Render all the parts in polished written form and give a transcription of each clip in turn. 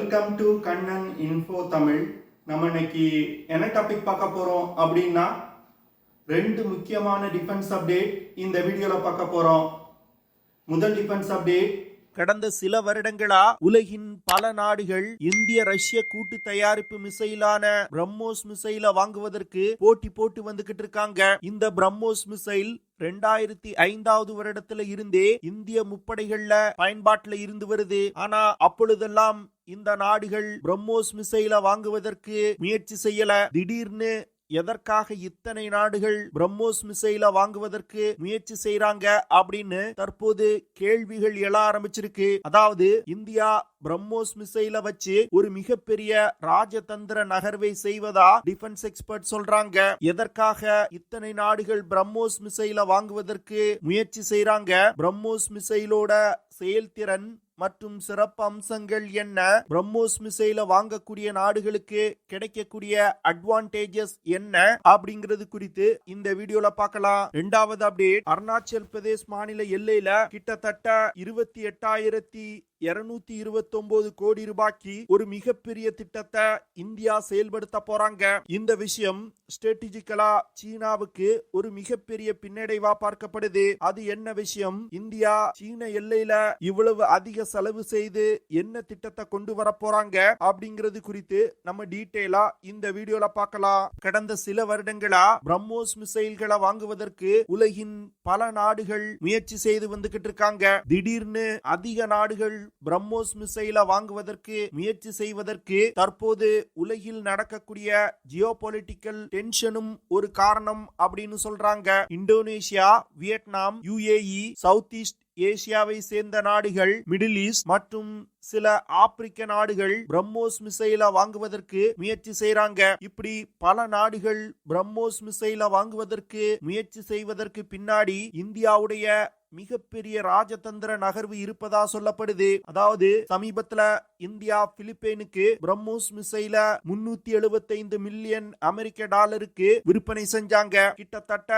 Welcome to Kannan info Tamil. நம்ம இன்னைக்கு என்ன டாபிக் பார்க்க போறோம் அப்படின்னா, ரெண்டு முக்கியமான டிஃபென்ஸ் அப்டேட் இந்த வீடியோல பார்க்க போறோம். முதல் டிஃபென்ஸ் அப்டேட், கடந்த சில வருடங்களா உலகின் பல நாடுகள் இந்திய ரஷ்ய கூட்டு தயாரிப்பு மிசைலான பிரம்மோஸ் மிசைலை வாங்குவதற்கு போட்டி போட்டு வந்துகிட்டு இருக்காங்க. இந்த பிரம்மோஸ் மிசைல் 2005 வருடத்துல இருந்தே இந்திய முப்படைகள்ல பயன்பாட்டுல இருந்து வருது. ஆனா அப்பொழுதெல்லாம் இந்த நாடுகள் பிரம்மோஸ் மிசைலை வாங்குவதற்கு முயற்சி செய்யல. திடீர்னு எதற்காக இத்தனை நாடுகள் பிரம்மோஸ் மிசைலை வாங்குவதற்கு முயற்சி செய்யறாங்க அப்படின்னு தற்போது கேள்விகள் எழ ஆரம்பிச்சிருக்கு. அதாவது இந்தியா பிரம்மோஸ் மிசைலை வச்சு ஒரு மிகப்பெரிய ராஜதந்திர நகர்வை செய்வதா டிஃபென்ஸ் எக்ஸ்பர்ட் சொல்றாங்க. எதற்காக இத்தனை நாடுகள் பிரம்மோஸ் மிசைலை வாங்குவதற்கு முயற்சி செய்யறாங்க? பிரம்மோஸ் மிசைலோட செயல்திறன் மற்றும் சிறப்பு அம்சங்கள் என்ன? பிரம்மோஸ் மிசைல வாங்கக்கூடிய நாடுகளுக்கு கிடைக்கக்கூடிய அட்வான்டேஜஸ் என்ன அப்படிங்கிறது குறித்து இந்த வீடியோல பார்க்கலாம். இரண்டாவது அப்டேட், அருணாச்சல் பிரதேஷ் மாநில எல்லையில கிட்டத்தட்ட 28,229 கோடி ரூபாய்க்கு ஒரு மிகப்பெரிய திட்டத்தை இந்தியா செயல்படுத்த போறாங்க. இந்த விஷயம் ஸ்ட்ராட்டஜிக்கலா சீனாவுக்கு ஒரு மிகப்பெரிய பின்னடைவா பார்க்கப்படுது. அது என்ன விஷயம்? இந்தியா சீன எல்லையில இவ்வளவு அதிக செலவு செய்து என்ன திட்டத்தை கொண்டு வர போறாங்க அப்படிங்கிறது குறித்து நம்ம டீடைலா இந்த வீடியோல பார்க்கலாம். கடந்த சில வருடங்களா பிரம்மோஸ் மிசைல்களை வாங்குவதற்கு உலகின் பல நாடுகள் முயற்சி செய்து வந்துகிட்டு இருக்காங்க. திடீர்னு அதிக நாடுகள் பிரம்மோஸ் மிசைலை வாங்குவதற்கு முயற்சி செய்வதற்கு தற்போது உலகில் நடக்கக்கூடிய ஜியோபொலிட்டிக்கல் டென்ஷனும் ஒரு காரணம் அப்படின்னு சொல்றாங்க. Indonesia, Vietnam, UAE, south east ஏசியாவை சேர்ந்த நாடுகள், மிடில் ஈஸ்ட் மற்றும் சில ஆப்பிரிக்க நாடுகள் பிரம்மோஸ் மிசைலை வாங்குவதற்கு முயற்சி செய்யறாங்க. இப்படி பல நாடுகள் பிரம்மோஸ் மிசைலை வாங்குவதற்கு முயற்சி செய்வதற்கு பின்னாடி இந்தியாவுடைய மிகப்பெரிய ராஜதந்திர நகர்வு இருப்பதா சொல்லப்படுது. அதாவது சமீபத்துல இந்தியா பிலிப்பைனுக்கு பிரம்மோஸ் மிசைல 375 மில்லியன் அமெரிக்க டாலருக்கு விற்பனை செஞ்சாங்க. கிட்டத்தட்ட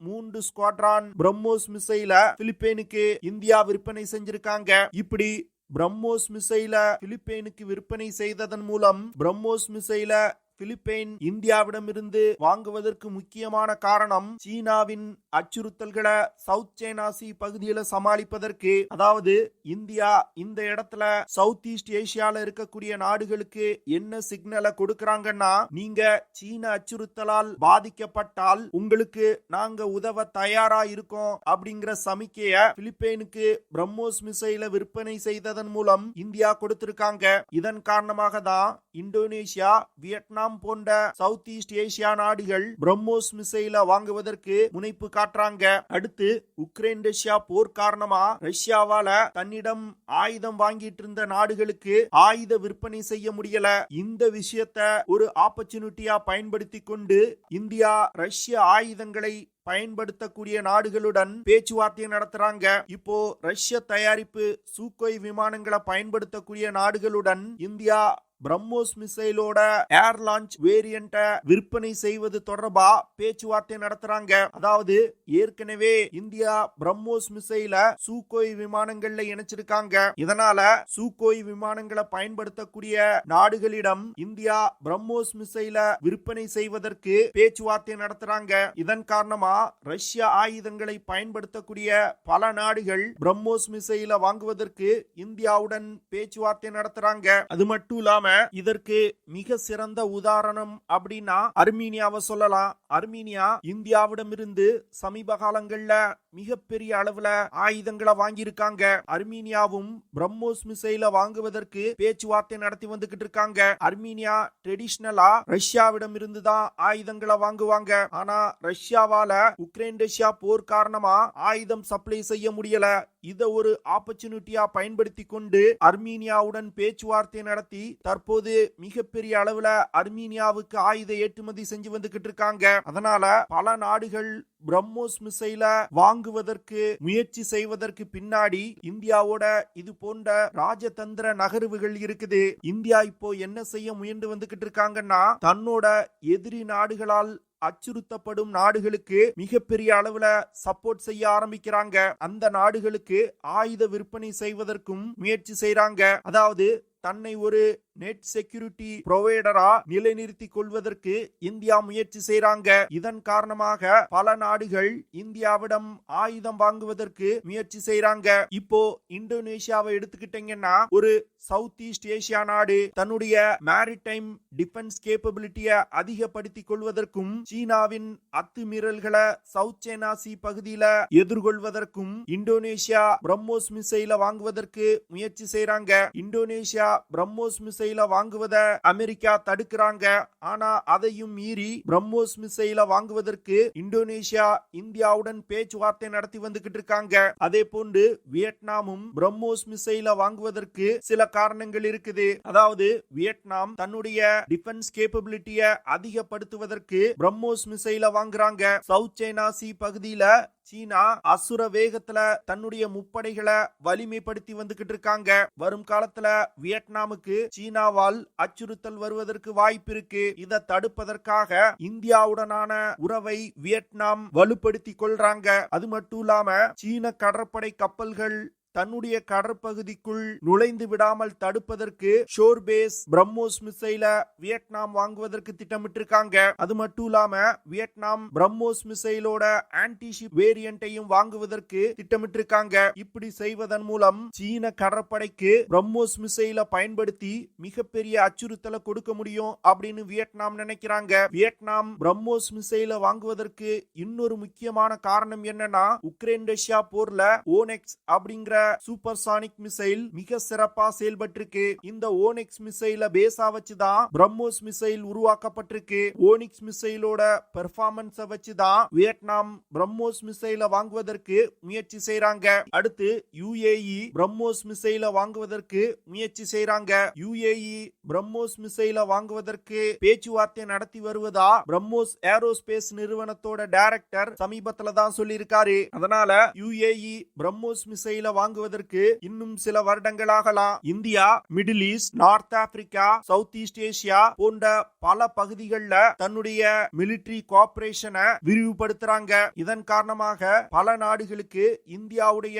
3 ஸ்குவாட்ரான் பிரம்மோஸ் மிசைல பிலிப்பைனுக்கு இந்தியா விற்பனை செஞ்சிருக்காங்க. இப்படி பிரம்மோஸ் மிசைல பிலிப்பைனுக்கு விற்பனை செய்ததன் மூலம் பிரம்மோஸ் மிசைல பிலிப்பைன் இந்தியாவிடமிருந்து வாங்குவதற்கு முக்கியமான காரணம் சீனாவின் அச்சுறுத்தல்களை சவுத் சைனா சி பகுதியில சமாளிப்பதற்கு. அதாவது இந்தியா இந்த இடத்துல சவுத் ஈஸ்ட் ஏசியால இருக்கக்கூடிய நாடுகளுக்கு என்ன சிக்னலை கொடுக்கறாங்கன்னா, நீங்க சீன அச்சுறுத்தலால் பாதிக்கப்பட்டால் உங்களுக்கு நாங்க உதவ தயாரா இருக்கோம் அப்படிங்கிற சமிக்கைய பிலிப்பைனுக்கு பிரம்மோஸ் மிசைல விற்பனை செய்ததன் மூலம் இந்தியா கொடுத்திருக்காங்க. இதன் காரணமாக தான் இந்தோனேஷியா, வியட்நாம் போன்ற சவுத் ஈஸ்ட் ஏசியா நாடுகள் பிரம்மோஸ் மிசைலை வாங்குவதற்கு முனைப்பு காட்டுறாங்க. அடுத்து உக்ரைன் ரஷ்யா போர் காரணமா ரஷ்யாவால தன்னிடம் ஆயுதம் வாங்கிட்டு இருந்த நாடுகளுக்கு ஆயுத விற்பனை செய்ய முடியல. இந்த விஷயத்தை ஒரு ஆப்பர்ச்சுனிட்டியா பயன்படுத்தி கொண்டு இந்தியா ரஷ்ய ஆயுதங்களை பயன்படுத்தக்கூடிய நாடுகளுடன் பேச்சுவார்த்தை நடத்துறாங்க. இப்போ ரஷ்ய தயாரிப்பு சூக்கோய் விமானங்களை பயன்படுத்தக்கூடிய நாடுகளுடன் இந்தியா பிரம்மோஸ் மிசைலோட ஏர் லான்ச் வேரியண்ட விற்பனை செய்வது தொடர்பா பேச்சுவார்த்தை நடத்துறாங்க. அதாவது ஏற்கனவே இந்தியா பிரம்மோஸ் மிசைல சூக்கோய் விமானங்கள்ல இணைச்சிருக்காங்க. இதனால சூக்கோய் விமானங்களை பயன்படுத்தக்கூடிய நாடுகளிடம் இந்தியா பிரம்மோஸ் மிசைல விற்பனை செய்வதற்கு பேச்சுவார்த்தை நடத்துறாங்க. இதன் காரணமா ரஷ்ய ஆயுதங்களை பயன்படுத்தக்கூடிய பல நாடுகள் பிரம்மோஸ் மிசைல வாங்குவதற்கு இந்தியாவுடன் பேச்சுவார்த்தை நடத்துறாங்க. அது மட்டும் இல்லாம இதற்கு மிக சிறந்த உதாரணம் அப்படின்னா அர்மீனியாவை சொல்லலாம். அர்மீனியா இந்தியாவிடமிருந்து சமீப காலங்கள்ல மிகப்பெரிய அளவுல ஆயுதங்களை வாங்கியிருக்காங்க. அர்மீனியாவும் பிரம்மோஸ் மிசைல வாங்குவதற்கு பேச்சுவார்த்தை நடத்தி வந்துகிட்டு இருக்காங்க. அர்மீனியா ட்ரெடிஷனலா ரஷ்யாவிடம் இருந்து தான் ஆயுதங்களை வாங்குவாங்க. ஆனா ரஷ்யாவால உக்ரைன் ரஷ்யா போர் காரணமா ஆயுதம் சப்ளை செய்ய முடியல. இத ஒரு ஆப்பர்ச்சுனிட்டியா பயன்படுத்தி கொண்டு அர்மீனியாவுடன் பேச்சுவார்த்தை நடத்தி தற்போது மிகப்பெரிய அளவுல அர்மீனியாவுக்கு ஆயுத ஏற்றுமதி செஞ்சு வந்துகிட்டு இருக்காங்க. அதனால பல நாடுகள் பிரம்மோஸ் மிசைல வாங்குவதற்கு முயற்சி செய்வதற்கு பின்னாடி இந்தியாவோட இது போன்ற ராஜதந்திர நகர்வுகள் இருக்குது. இந்தியா இப்போ என்ன செய்ய முயன்று வந்துகிட்டு இருக்காங்கன்னா, தன்னோட எதிரி நாடுகளால் அச்சுறுத்தப்படும் நாடுகளுக்கு மிகப்பெரிய அளவுல சப்போர்ட் செய்ய ஆரம்பிக்கிறாங்க. அந்த நாடுகளுக்கு ஆயுத விற்பனை செய்வதற்கும் முயற்சி செய்யறாங்க. அதாவது தன்னை ஒரு நெட் செக்யூரிட்டி ப்ரொவைடரா நிலைநிறுத்திக் கொள்வதற்கு இந்தியா முயற்சி செய்றாங்க. இதன் காரணமாக பல நாடுகள் இந்தியாவிடம் ஆயுதம் வாங்குவதற்கு முயற்சி செய்றாங்க. இப்போ இந்தோனேஷியாவை எடுத்துக்கிட்டீங்கன்னா ஒரு சவுத் ஈஸ்ட் ஏசியா நாடு தன்னுடைய மேரிடைம் டிஃபென்ஸ் கேப்பபிலிட்டியை அதிகப்படுத்திக் கொள்வதற்கும் சீனாவின் அத்துமீறல்களை சவுத் சைனா சி பகுதியில எதிர்கொள்வதற்கும் இந்தோனேஷியா பிரம்மோஸ் மிசைல வாங்குவதற்கு முயற்சி செய்றாங்க. இந்தோனேஷியா பிரம்மோஸ் மிசைல வாங்குவதை அமெரிக்கா தடுக்கிறாங்க. ஆனா அதையும் மீறி பிரம்மோஸ் மிசைல வாங்குவதற்கு இந்தோனேஷியா இந்தியாவுடன் பேச்சுவார்த்தை நடத்தி வந்துகிட்டு இருக்காங்க. அதே போன்று வியட்நாமும் பிரம்மோஸ் மிசைல வாங்குவதற்கு சில காரணங்கள் இருக்குது. அதாவது வியட்நாம் தன்னுடைய டிஃபென்ஸ் கேப்பபிலிட்டியை அதிகப்படுத்துவதற்கு பிரம்மோஸ் மிசைல வாங்குறாங்க. சவுத் சைனா சி பகுதியில சீனா அசுர வேகத்துல தன்னுடைய முப்படைகளை வலிமைப்படுத்தி வந்துகிட்டு இருக்காங்க. வரும் காலத்துல வியட்நாமுக்கு சீனாவால் அச்சுறுத்தல் வருவதற்கு வாய்ப்பு இருக்கு. இதை தடுப்பதற்காக இந்தியாவுடனான உறவை வியட்நாம் வலுப்படுத்திக் கொள்றாங்க. அது மட்டும் இல்லாம சீன கடற்படை கப்பல்கள் தன்னுடைய கடற்பகுதிக்குள் நுழைந்து விடாமல் தடுப்பதற்கு ஷோர் பேஸ் பிரம்மோஸ் மிசைல வியட்நாம் வாங்குவதற்கு திட்டமிட்டிருக்காங்க. அது மட்டும் இல்லாம வியட்நாம் பிரம்மோஸ் மிசைலோட ஆன்டிஷிப் வேரியண்டையும் வாங்குவதற்கு திட்டமிட்டிருக்காங்க. இப்படி செய்வதன் மூலம் சீன கடற்படைக்கு பிரம்மோஸ் மிசைல பயன்படுத்தி மிகப்பெரிய அச்சுறுத்தலை கொடுக்க முடியும் அப்படின்னு வியட்நாம் நினைக்கிறாங்க. வியட்நாம் பிரம்மோஸ் மிசைல வாங்குவதற்கு இன்னொரு முக்கியமான காரணம் என்னன்னா உக்ரைன் ரஷ்யா போர்ல ஓனெக்ஸ் அப்படிங்கிற சூப்பர்சானிக் மிசைல் மிக சிறப்பா செயல்பட்டிருக்கு. இந்த ஓனிக்ஸ் மிசைல பேஸா வச்சுதான் பிரம்மோஸ் மிசைல் உருவாக்கப்பட்டிருக்கு. ஓனிக்ஸ் மிசைலோட பெர்ஃபார்மன்ஸை வச்சுதான் வியட்நாம் பிரம்மோஸ் மிசைல வாங்குவதற்கு முயற்சி செய்றாங்க. அடுத்து யுஏஇ பிரம்மோஸ் மிசைல வாங்குவதற்கு முயற்சி செய்றாங்க. யுஏஇ பிரம்மோஸ் மிசைல வாங்குவதற்கு பேச்சுவார்த்தை நடத்தி வருவதா பிரம்மோஸ் ஏரோஸ்பேஸ் நிறுவனத்தோட டைரக்டர் சமீபத்துல தான் சொல்லியிருக்காரு. அதனால யுஏஇ பிரம்மோஸ் மிசைல வாங்குவதற்கு இன்னும் சில வருடங்களாகலாம். India, middle east, north Africa, south east Asia போன்ற பல பகுதிகளில் தன்னுடைய மிலிட்டரி கோஆபரேஷனை விரிவுபடுத்துறாங்க. இதன் காரணமாக பல நாடுகளுக்கு இந்தியாவுடைய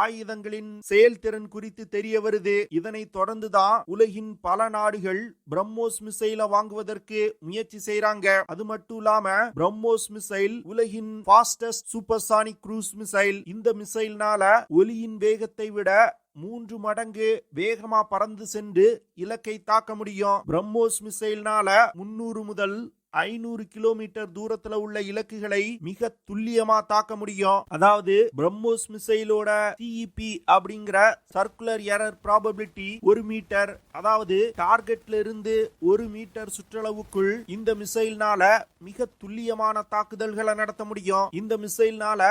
ஆயுதங்களின் செயல்திறன் குறித்து தெரிய வருது. இதனை தொடர்ந்துதான் உலகின் பல நாடுகள் பிரம்மோஸ் மிசைல வாங்குவதற்கு முயற்சி செய்றாங்க. அது மட்டும் இல்லாம பிரம்மோஸ் மிசைல் உலகின் ஃபாஸ்டஸ்ட் சூப்பர்சானிக் க்ரூஸ் மிசைல். இந்த மிசைல்னால ஒலியின் வேகத்தை விட 3 மடங்கு வேகமா பறந்து சென்று இலக்கை தாக்க முடியும். பிரம்மோஸ் மிசைல்னால 300 முதல் 500 கிலோமீட்டர் தூரத்துல உள்ள இலக்குகளை மிக துல்லியமா தாக்க முடியும். அதாவது பிரம்மோஸ் மிசைலோட சிஇபி அப்படிங்கிற சர்க்குலர் எரர் ப்ராபபிலிட்டி 1 மீட்டர். அதாவது டார்கெட்ல இருந்து 1 மீட்டர் சுற்றளவுக்குள் இந்த மிசைல்னால மிக துல்லியமான தாக்குதல்களை நடத்த முடியும். இந்த மிசைல்னால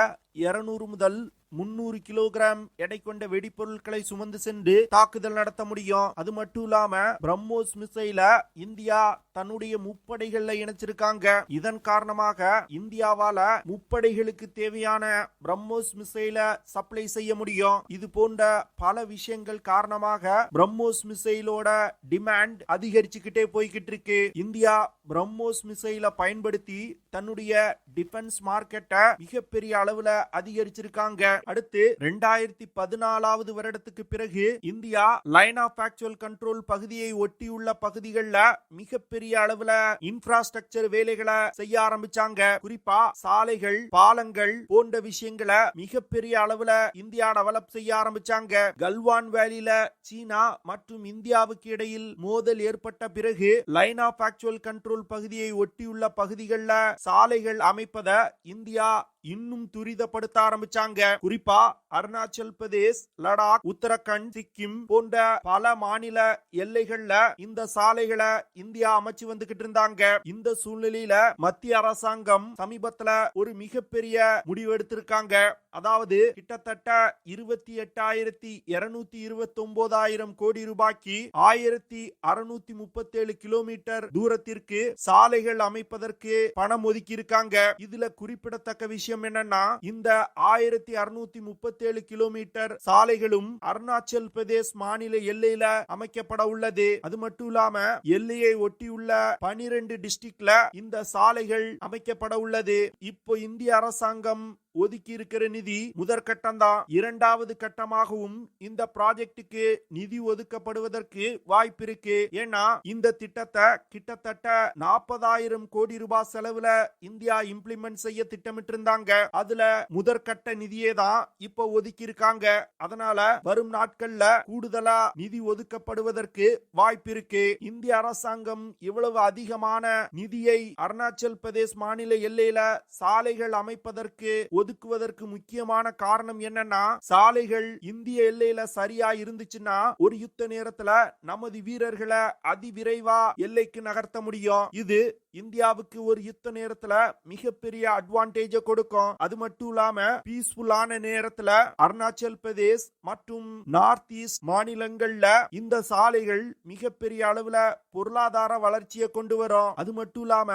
200 முதல் 300 கிலோகிராம் எடை கொண்ட வெடிப்பொருட்களை சுமந்து சென்று தாக்குதல் நடத்த முடியும். அது மட்டும் இல்லாம பிரம்மோஸ் மிசைல இந்தியா தன்னுடைய முப்படைகள்ல இணைச்சிருக்காங்க. இதன் காரணமாக இந்தியாவால முப்படைகளுக்கு தேவையான பிரம்மோஸ் மிசைல சப்ளை செய்ய முடியும். இது போன்ற பல விஷயங்கள் காரணமாக பிரம்மோஸ் மிசைலோட டிமாண்ட் அதிகரிச்சுக்கிட்டே போய்கிட்டு இருக்கு. இந்தியா பிரம்மோஸ் மிசைல பயன்படுத்தி தன்னுடைய டிஃபென்ஸ் மார்க்கெட்டை மிகப்பெரிய அளவுல அதிகரிச்சிருக்காங்க. அடுத்து 2014 வருடத்துக்கு பிறகு India line of actual control பகுதியை ஒட்டியுள்ள பகுதிகளில் மிகப்பெரிய அளவுல இன்ஃப்ராஸ்ட்ரக்சர் வேலைகளை செய்ய ஆரம்பிச்சாங்க. குறிப்பா சாலைகள், பாலங்கள் போன்ற விஷயங்களை மிகப்பெரிய அளவுல இந்தியா டெவலப் செய்ய ஆரம்பிச்சாங்க. கல்வான் வேலியில சீனா மற்றும் இந்தியாவுக்கு இடையில் மோதல் ஏற்பட்ட பிறகு லைன் ஆஃப் ஆக்சுவல் கண்ட்ரோல் பகுதியை ஒட்டியுள்ள பகுதிகளில் சாலைகள் அமைப்பதை இந்தியா இன்னும் துரிதப்படுத்த ஆரம்பிச்சாங்க. குறிப்பா அருணாச்சல் பிரதேஷ், லடாக், உத்தரகண்ட், சிக்கிம் போன்ற பல மாநில எல்லைகள்ல இந்த சாலைகளை இந்தியா அமைச்சு வந்துகிட்டு இருந்தாங்க. இந்த சூழ்நிலையில மத்திய அரசாங்கம் சமீபத்துல ஒரு மிகப்பெரிய முடிவு எடுத்திருக்காங்க. அதாவது கிட்டத்தட்ட 28,229 கோடி ரூபாய்க்கு 1,637 கிலோமீட்டர் தூரத்திற்கு சாலைகள் அமைப்பதற்கு பணம் ஒதுக்கி இருக்காங்க. இதுல குறிப்பிடத்தக்க விஷயம் என்னன்னா இந்த 1,637 கிலோமீட்டர் சாலைகளும் அருணாச்சல் பிரதேஷ் மாநில எல்லையில அமைக்கப்பட உள்ளது. அது மட்டும் இல்லாம எல்லையை ஒட்டியுள்ள 12 டிஸ்ட்ரிக்ட்ல இந்த சாலைகள் அமைக்கப்பட உள்ளது. இப்போ இந்திய அரசாங்கம் ஒதுக்கி இருக்கிற நிதி முதற்கட்டம் தான். இரண்டாவது கட்டமாகவும் இந்த ப்ராஜெக்டுக்கு நிதி ஒதுக்கப்படுவதற்கு வாய்ப்பு இருக்கு. ஏன்னா இந்த திட்டத்தை கிட்டத்தட்ட 40,000 கோடி ரூபாய் செலவுல இந்தியா இம்ப்ளிமெண்ட் செய்ய திட்டமிட்டு இருந்தாங்க. அதுல முதற்கட்ட நிதியே தான் இப்ப ஒதுக்கி இருக்காங்க. அதனால வரும் நாட்கள்ல கூடுதலா நிதி ஒதுக்கப்படுவதற்கு வாய்ப்பு இருக்கு. இந்திய அரசாங்கம் இவ்வளவு அதிகமான நிதியை அருணாச்சல் பிரதேஷ் மாநில எல்லையில சாலைகள் அமைப்பதற்கு ஒதுக்குவதற்கு முக்கியமான காரணம் என்னன்னா, சாலைகள் இந்திய எல்லையில சரியா இருந்துச்சுன்னா ஒரு யுத்த நேரத்துல நமது வீரர்களை அதிவிரைவா எல்லைக்கு நகர்த்த முடியும். இது இந்தியாவுக்கு ஒரு யுத்த நேரத்துல மிகப்பெரிய அட்வான்டேஜ் கொடுக்கும். அது மட்டும் இல்லாம பீஸ்ஃபுல்லான நேரத்துல அருணாச்சல் பிரதேஷ் மற்றும் நார்த் ஈஸ்ட் மாநிலங்கள்ல இந்த சாலைகள் மிகப்பெரிய அளவுல பொருளாதார வளர்ச்சியை கொண்டு வரும். அது மட்டும் இல்லாம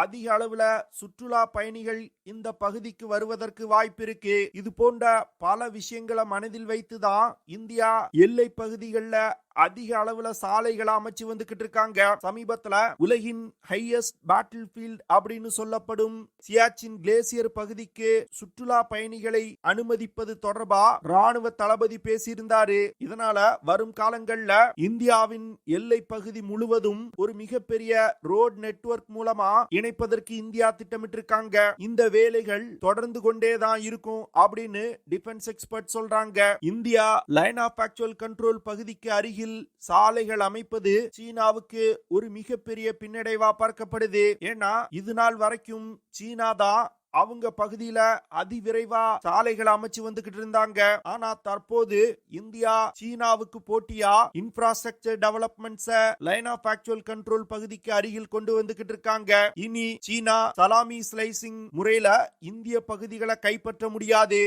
அதிக அளவுல சுற்றுலா பயணிகள் இந்த பகுதிக்கு வருவதற்கு வாய்ப்பு இருக்கு. இது போன்ற பல விஷயங்களை மனதில் வைத்துதான் இந்தியா எல்லை பகுதிகளில் அதிக அளவுல சாலைகளை அமைச்சு வந்துகிட்டு இருக்காங்க. சமீபத்துல உலகின் ஹையஸ்ட் பேட்டில் ஃபீல்ட் அப்படின்னு சொல்லப்படும் சியாச்சின் கிளேசியர் பகுதிக்கு சுற்றுலா பயணிகளை அனுமதிப்பது தொடர்பா ராணுவ தளபதி பேசியிருந்தாரு. இதனால வரும் காலங்கள்ல இந்தியாவின் எல்லை பகுதி முழுவதும் ஒரு மிகப்பெரிய ரோட் நெட்வொர்க் மூலமா இணைப்பதற்கு இந்தியா திட்டமிட்டிருக்காங்க. இந்த வேலைகள் தொடர்ந்து கொண்டேதான் இருக்கும் அப்படின்னு டிஃபென்ஸ் எக்ஸ்பர்ட் சொல்றாங்க. India line of actual control பகுதிக்கு அருகில் சாலைகள் அமைப்பது சீனாவுக்கு ஒரு மிகப்பெரிய பின்னடைவா பார்க்கப்படுது. ஏன்னா இது நாள் வரைக்கும் சீனா தான் அவங்க பகுதியில அதிவிரைவா சாலைகள் அமைச்சு வந்துகிட்டு இருந்தாங்க. ஆனா தற்போது இந்தியா சீனாவுக்கு போட்டியா இன்ஃப்ராஸ்ட்ரக்சர் டெவலப்மெண்ட்ஸ லைன் ஆஃப் ஆக்சுவல் கண்ட்ரோல் பகுதிக்கு அருகில் கொண்டு வந்துகிட்டு இருக்காங்க. இனி சீனா சலாமி ஸ்லைசிங் முறையில இந்திய பகுதிகளை கைப்பற்ற முடியாது.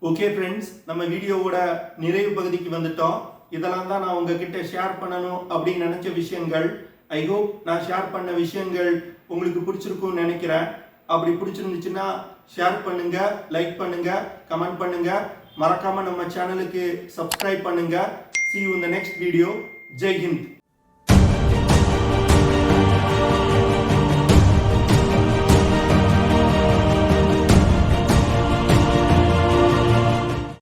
ஓகே ஃப்ரெண்ட்ஸ், நம்ம வீடியோவோட நிறைவு பகுதிக்கு வந்துட்டோம். இதெல்லாம் தான் நான் உங்ககிட்ட ஷேர் பண்ணணும் அப்படின்னு நினைச்ச விஷயங்கள். ஐ ஹோப் நான் ஷேர் பண்ண விஷயங்கள் உங்களுக்கு பிடிச்சிருக்கும்னு நினைக்கிறேன். அப்படி பிடிச்சிருந்துச்சுன்னா ஷேர் பண்ணுங்க, லைக் பண்ணுங்க, கமெண்ட் பண்ணுங்க. மறக்காம நம்ம சேனலுக்கு சப்ஸ்கிரைப் பண்ணுங்க. See you in the next video. Jai Hind.